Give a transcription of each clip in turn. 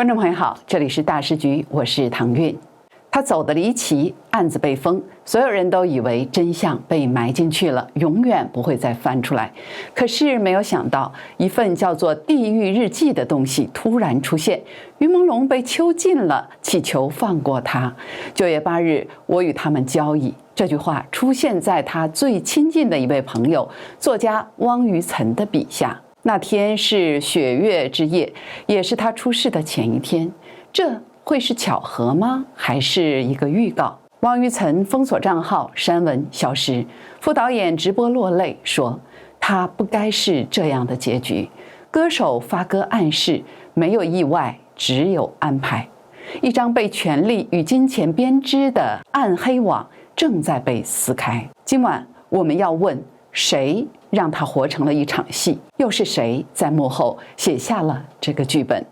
观众朋友好，这里是大师局，我是唐韵。他走得离奇，案子被封，所有人都以为真相被埋进去了，永远不会再翻出来。可是没有想到，一份叫做《地狱日记》的东西突然出现，于朦胧被囚禁了，祈求放过他。9月8日，我与他们交易。这句话出现在他最亲近的一位朋友，作家汪于岑的笔下。那天是雪月之夜，也是他出事的前一天。这会是巧合吗？还是一个预告？汪于岑封锁账号，删文消失。副导演直播落泪说：“他不该是这样的结局。”歌手发歌暗示：“没有意外，只有安排。”一张被权力与金钱编织的暗黑网正在被撕开。今晚我们要问：谁让他活成了一场戏？又是谁在幕后写下了这个剧本？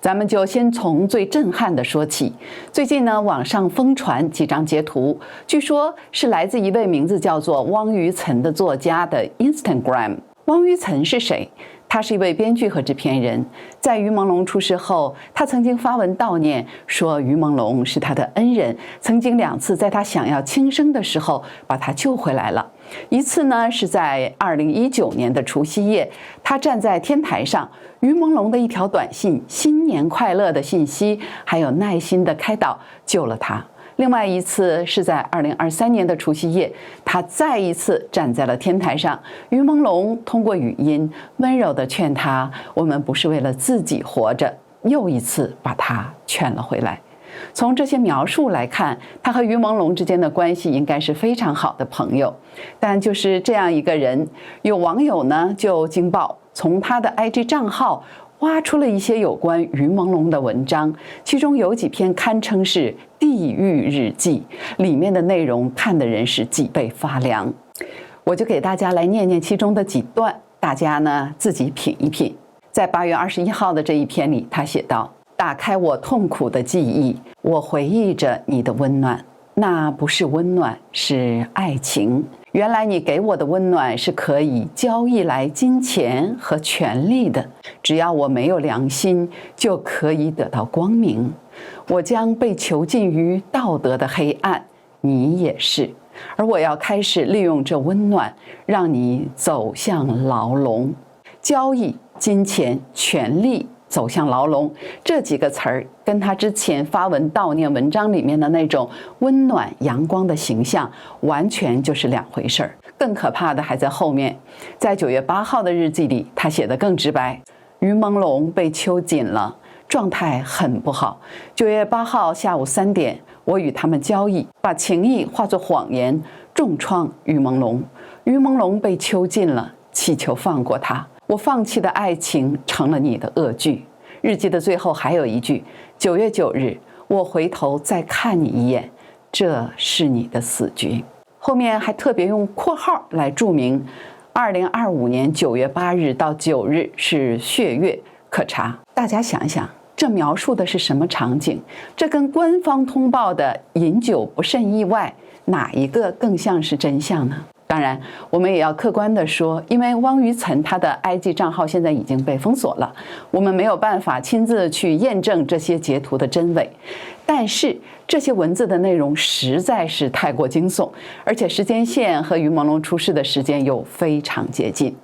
咱们就先从最震撼的说起。最近呢，网上疯传几张截图，据说是来自一位名字叫做汪于岑的作家的 Instagram。汪于岑是谁？他是一位编剧和制片人。在于朦胧出事后，他曾经发文悼念，说于朦胧是他的恩人，曾经2次在他想要轻生的时候把他救回来了。一次呢是在2019年的除夕夜，他站在天台上，于朦胧的一条短信“新年快乐”的信息，还有耐心的开导救了他。另外一次是在2023年的除夕夜，他再一次站在了天台上，于朦胧通过语音温柔地劝他：“我们不是为了自己活着。”又一次把他劝了回来。从这些描述来看，他和于朦胧之间的关系应该是非常好的朋友。但就是这样一个人，有网友呢就惊爆，从他的 IG 账号挖出了一些有关于朦胧的文章，其中有几篇堪称是地狱日记，里面的内容看的人是脊背发凉。我就给大家来念念其中的几段，大家呢自己品一品。在8月21号的这一篇里，他写道：“打开我痛苦的记忆，我回忆着你的温暖，那不是温暖，是爱情。原来你给我的温暖是可以交易来金钱和权力的，只要我没有良心，就可以得到光明。我将被囚禁于道德的黑暗，你也是。而我要开始利用这温暖，让你走向牢笼。交易、金钱、权力。”走向牢笼这几个词儿，跟他之前发文悼念文章里面的那种温暖阳光的形象，完全就是2回事儿。更可怕的还在后面，在9月8号的日记里，他写得更直白：于朦胧被囚禁了，状态很不好。9月8号下午3点，我与他们交易，把情谊化作谎言，重创于朦胧。于朦胧被囚禁了，祈求放过他。我放弃的爱情成了你的恶剧。日记的最后还有一句：9月9日，我回头再看你一眼，这是你的死局。后面还特别用括号来注明，2025年9月8日到9日是血月，可查。大家想想，这描述的是什么场景？这跟官方通报的饮酒不慎意外，哪一个更像是真相呢？当然，我们也要客观地说，因为汪于岑他的 IG 账号现在已经被封锁了，我们没有办法亲自去验证这些截图的真伪。但是这些文字的内容实在是太过惊悚，而且时间线和于朦胧出事的时间又非常接近。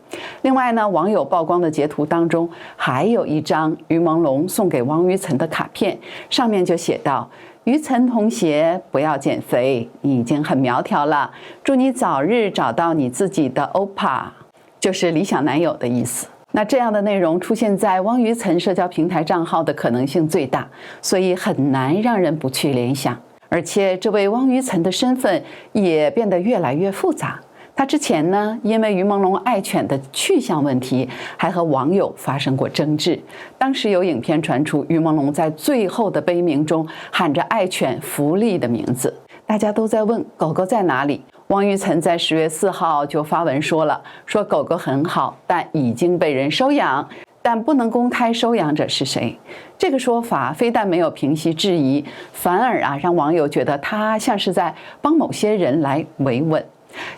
另外呢，网友曝光的截图当中还有一张于朦胧送给汪于岑的卡片，上面就写道：“于岑同学，不要减肥，你已经很苗条了。祝你早日找到你自己的欧巴，就是理想男友的意思。”那这样的内容出现在汪于岑社交平台账号的可能性最大，所以很难让人不去联想。而且这位汪于岑的身份也变得越来越复杂。他之前呢，因为于朦胧爱犬的去向问题，还和网友发生过争执。当时有影片传出，于朦胧在最后的悲鸣中喊着爱犬福利的名字，大家都在问狗狗在哪里。汪于岑在10月4号就发文说了，说狗狗很好，但已经被人收养。但不能公开收养者是谁。这个说法非但没有平息质疑，反而让网友觉得他像是在帮某些人来维稳。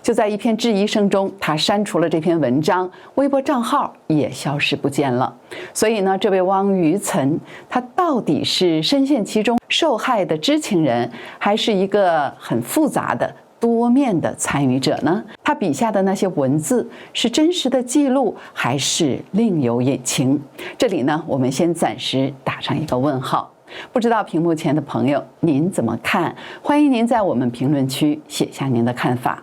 就在一片质疑声中，他删除了这篇文章，微博账号也消失不见了。所以呢，这位汪于岑，他到底是深陷其中受害的知情人，还是一个很复杂的多面的参与者呢？他笔下的那些文字是真实的记录，还是另有隐情？这里呢，我们先暂时打上一个问号。不知道屏幕前的朋友您怎么看？欢迎您在我们评论区写下您的看法。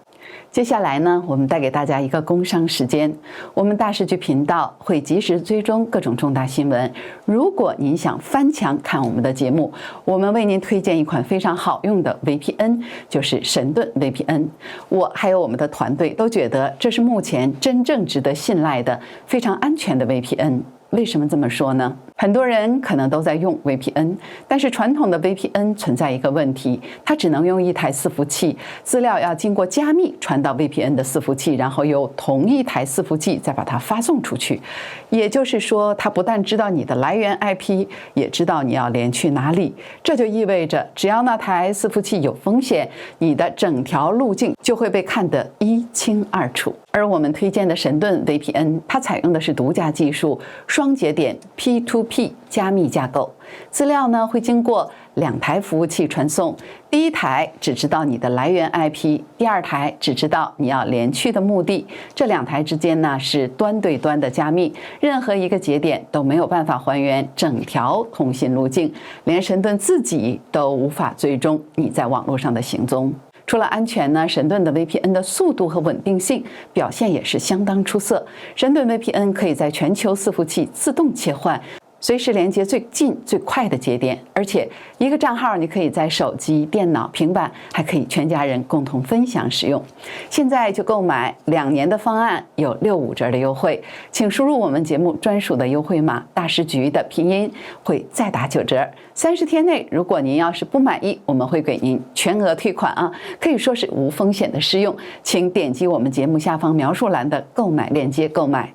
接下来呢，我们带给大家一个工商时间。我们大数据频道会及时追踪各种重大新闻。如果您想翻墙看我们的节目，我们为您推荐一款非常好用的 VPN， 就是神盾 VPN。我还有我们的团队都觉得这是目前真正值得信赖的、非常安全的 VPN。为什么这么说呢？很多人可能都在用 VPN， 但是传统的 VPN 存在一个问题，它只能用一台伺服器，资料要经过加密传到 VPN 的伺服器，然后由同一台伺服器再把它发送出去。也就是说，它不但知道你的来源 IP， 也知道你要连去哪里。这就意味着，只要那台伺服器有风险，你的整条路径就会被看得一清二楚。而我们推荐的神盾 VPN， 它采用的是独家技术，双节点 P2P 加密架构，资料呢会经过2台服务器传送，第一台只知道你的来源 IP， 第二台只知道你要连去的目的。这2台之间呢是端对端的加密，任何一个节点都没有办法还原整条通信路径，连神盾自己都无法追踪你在网络上的行踪。除了安全呢，神盾的 VPN 的速度和稳定性表现也是相当出色。神盾 VPN 可以在全球伺服器自动切换，随时连接最近最快的节点，而且一个账号你可以在手机、电脑、平板，还可以全家人共同分享使用。现在就购买2年的方案，有65折的优惠，请输入我们节目专属的优惠码大师局的拼音，会再打9折。30天内，如果您要是不满意，我们会给您全额退款啊，可以说是无风险的试用。请点击我们节目下方描述栏的购买链接购买。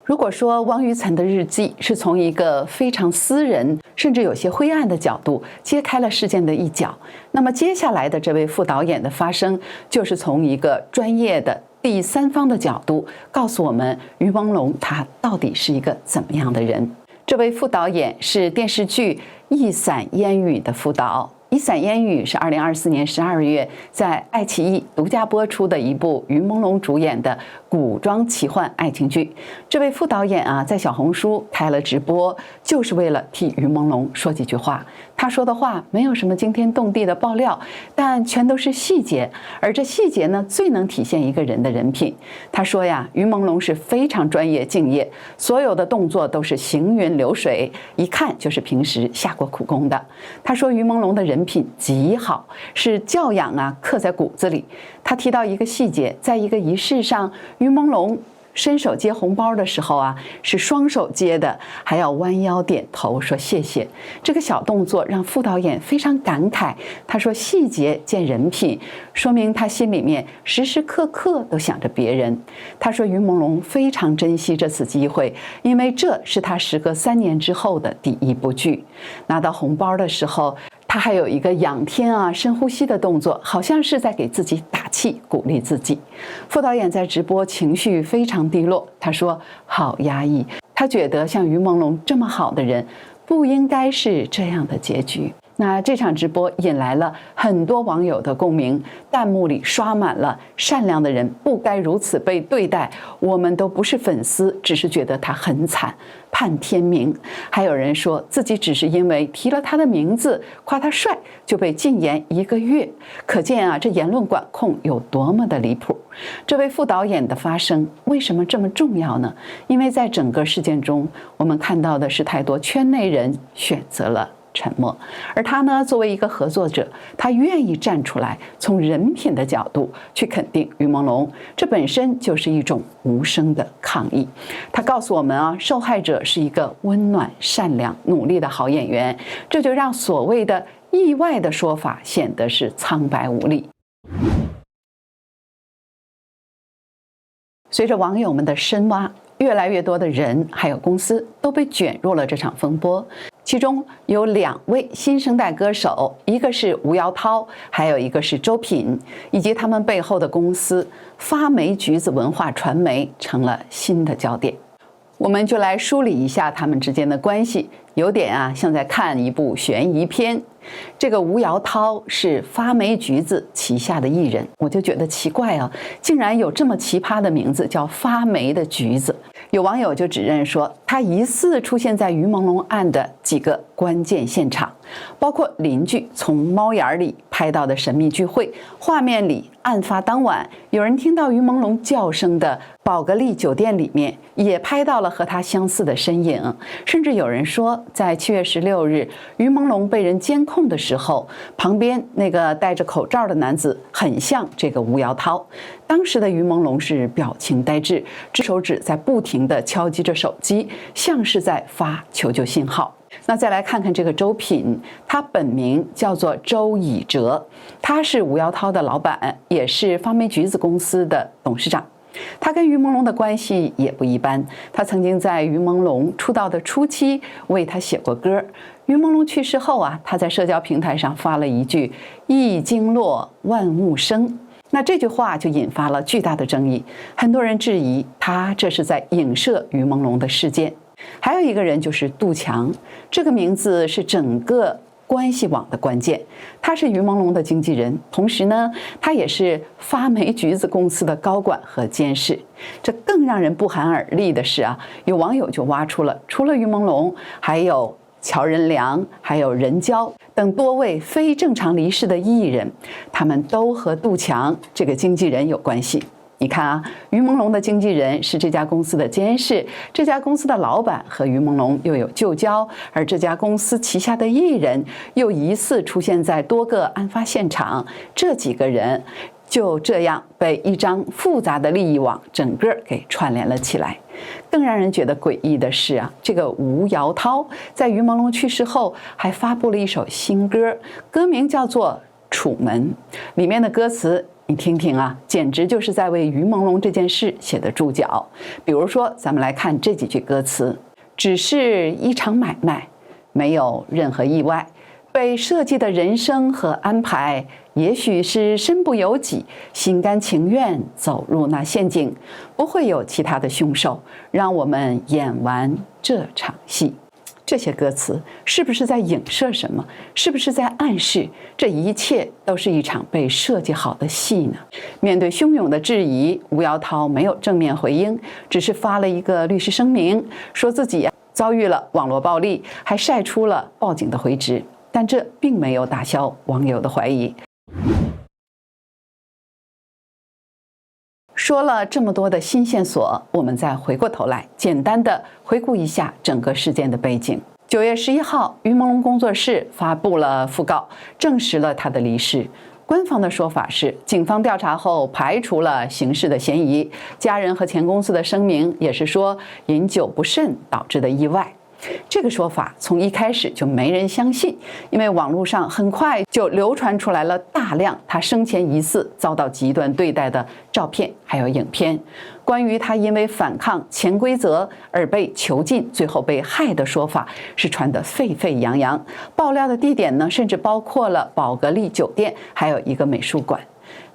如果说汪于岑的日记是从一个非常私人，甚至有些灰暗的角度揭开了事件的一角，那么接下来的这位副导演的发声，就是从一个专业的第三方的角度告诉我们于朦胧他到底是一个怎么样的人。这位副导演是电视剧《一伞烟雨》的副导。《一伞烟雨》是2024年12月在爱奇艺独家播出的一部于朦胧主演的古装奇幻爱情剧。这位副导演在小红书开了直播，就是为了替于朦胧说几句话。他说的话没有什么惊天动地的爆料，但全都是细节，而这细节呢，最能体现一个人的人品。他说呀，于朦胧是非常专业敬业，所有的动作都是行云流水，一看就是平时下过苦功的。他说于朦胧的人品极好，是教养刻在骨子里。他提到一个细节，在一个仪式上，于朦胧伸手接红包的时候是双手接的，还要弯腰点头说谢谢。这个小动作让副导演非常感慨。他说细节见人品，说明他心里面时时刻刻都想着别人。他说于朦胧非常珍惜这次机会，因为这是他时隔3年之后的第1部剧。拿到红包的时候，他还有一个仰天深呼吸的动作，好像是在给自己打气，鼓励自己。副导演在直播情绪非常低落，他说好压抑，他觉得像于朦胧这么好的人，不应该是这样的结局。那这场直播引来了很多网友的共鸣，弹幕里刷满了善良的人不该如此被对待，我们都不是粉丝，只是觉得他很惨，盼天明。还有人说自己只是因为提了他的名字，夸他帅，就被禁言1个月，可见这言论管控有多么的离谱。这位副导演的发声为什么这么重要呢？因为在整个事件中，我们看到的是太多圈内人选择了沉默，而他呢，作为一个合作者，他愿意站出来，从人品的角度去肯定于朦胧，这本身就是一种无声的抗议。他告诉我们受害者是一个温暖、善良、努力的好演员，这就让所谓的意外的说法显得是苍白无力。随着网友们的深挖，越来越多的人还有公司都被卷入了这场风波。其中有2位新生代歌手，一个是吴瑶涛，还有一个是周品，以及他们背后的公司发霉橘子文化传媒成了新的焦点。我们就来梳理一下他们之间的关系，有点像在看一部悬疑片。这个吴瑶涛是发霉橘子旗下的艺人，我就觉得奇怪竟然有这么奇葩的名字叫发霉的橘子。有网友就指认说，他疑似出现在于朦胧案的几个关键现场，包括邻居从猫眼里拍到的神秘聚会，画面里案发当晚有人听到于朦胧叫声的宝格丽酒店里面也拍到了和他相似的身影，甚至有人说，在7月16日于朦胧被人监控的时候，旁边那个戴着口罩的男子很像这个吴瑶涛。当时的于朦胧是表情呆滞，手指在不停地敲击着手机，像是在发求救信号。那再来看看这个周品，他本名叫做周以哲，他是吴瑶涛的老板，也是发霉橘子公司的董事长。他跟于朦胧的关系也不一般，他曾经在于朦胧出道的初期为他写过歌。于朦胧去世后他在社交平台上发了一句“一经落，万物生”。那这句话就引发了巨大的争议，很多人质疑他这是在影射于朦胧的事件。还有一个人就是杜强，这个名字是整个关系网的关键。他是于朦胧的经纪人，同时呢，他也是发霉橘子公司的高管和监事。这更让人不寒而栗的是有网友就挖出了，除了于朦胧，还有乔任梁，还有任娇等多位非正常离世的艺人，他们都和杜强这个经纪人有关系。你看于朦胧的经纪人是这家公司的监事，这家公司的老板和于朦胧又有旧交，而这家公司旗下的艺人又疑似出现在多个案发现场，这几个人就这样被一张复杂的利益网整个给串联了起来。更让人觉得诡异的是这个吴瑶涛在于朦胧去世后还发布了一首新歌，歌名叫做《楚门》，里面的歌词你听听简直就是在为于朦胧这件事写的注脚。比如说，咱们来看这几句歌词：只是一场买卖，没有任何意外，被设计的人生和安排，也许是身不由己，心甘情愿走入那陷阱，不会有其他的凶手，让我们演完这场戏。这些歌词是不是在影射什么？是不是在暗示这一切都是一场被设计好的戏呢？面对汹涌的质疑，吴瑶涛没有正面回应，只是发了一个律师声明，说自己遭遇了网络暴力，还晒出了报警的回执，但这并没有打消网友的怀疑。说了这么多的新线索，我们再回过头来简单的回顾一下整个事件的背景。9月11号，于朦胧工作室发布了讣告，证实了他的离世。官方的说法是，警方调查后排除了刑事的嫌疑，家人和前公司的声明也是说饮酒不慎导致的意外。这个说法从一开始就没人相信，因为网络上很快就流传出来了大量他生前疑似遭到极端对待的照片还有影片。关于他因为反抗潜规则而被囚禁，最后被害的说法是传得沸沸扬扬，爆料的地点呢，甚至包括了宝格丽酒店，还有一个美术馆。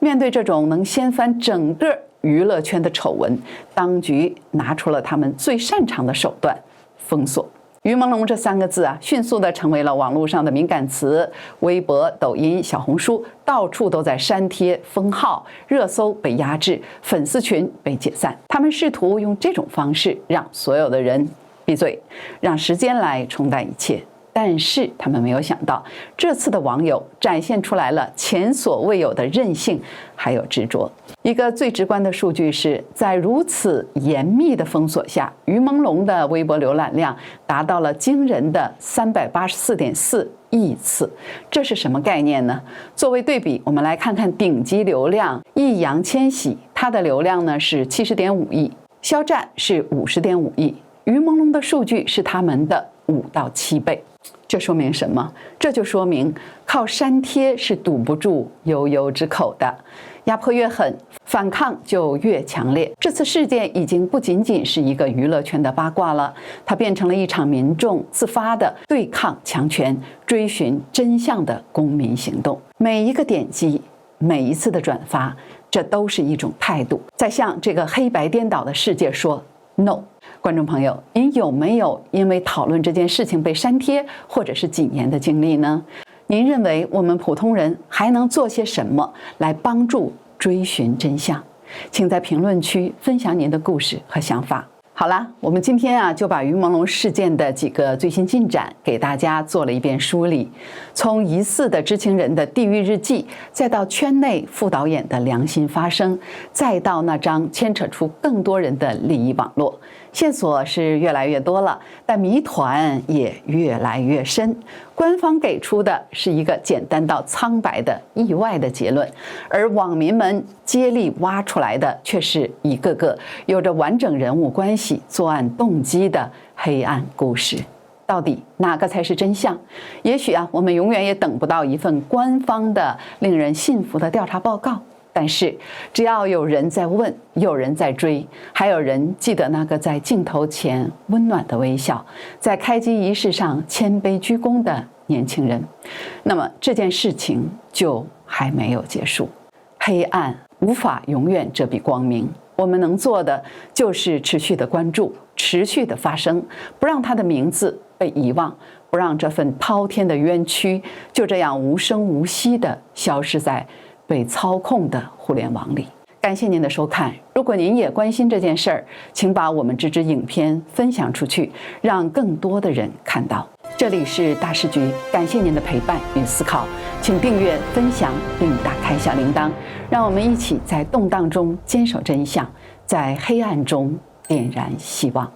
面对这种能掀翻整个娱乐圈的丑闻，当局拿出了他们最擅长的手段——封锁。于朦胧这3个字迅速的成为了网络上的敏感词，微博、抖音、小红书到处都在删帖封号，热搜被压制，粉丝群被解散。他们试图用这种方式让所有的人闭嘴，让时间来冲淡一切。但是他们没有想到，这次的网友展现出来了前所未有的韧性还有执着。一个最直观的数据是，在如此严密的封锁下，于朦胧的微博浏览量达到了惊人的384.4亿次。这是什么概念呢？作为对比，我们来看看顶级流量易烊千玺，他的流量呢是70.5亿，肖战是50.5亿，于朦胧的数据是他们的5到7倍。这说明什么？这就说明靠删帖是堵不住悠悠之口的。压迫越狠，反抗就越强烈。这次事件已经不仅仅是一个娱乐圈的八卦了，它变成了一场民众自发的对抗强权、追寻真相的公民行动。每一个点击，每一次的转发，这都是一种态度，在向这个黑白颠倒的世界说 no。观众朋友，您有没有因为讨论这件事情被删帖或者是禁言的经历呢？您认为我们普通人还能做些什么来帮助追寻真相？请在评论区分享您的故事和想法。好啦，我们今天就把于朦胧事件的几个最新进展给大家做了一遍梳理，从疑似的知情人的地狱日记，再到圈内副导演的良心发声，再到那张牵扯出更多人的利益网络，线索是越来越多了，但谜团也越来越深。官方给出的是一个简单到苍白的意外的结论，而网民们接力挖出来的却是一个个有着完整人物关系、作案动机的黑暗故事。到底哪个才是真相？也许我们永远也等不到一份官方的令人信服的调查报告。但是，只要有人在问，有人在追，还有人记得那个在镜头前温暖的微笑，在开机仪式上谦卑鞠躬的年轻人，那么这件事情就还没有结束。黑暗无法永远遮蔽光明，我们能做的就是持续的关注，持续的发声，不让他的名字被遗忘，不让这份滔天的冤屈就这样无声无息地消失在被操控的互联网里。感谢您的收看，如果您也关心这件事儿，请把我们这支影片分享出去，让更多的人看到。这里是大师局，感谢您的陪伴与思考，请订阅、分享并打开小铃铛，让我们一起在动荡中坚守真相，在黑暗中点燃希望。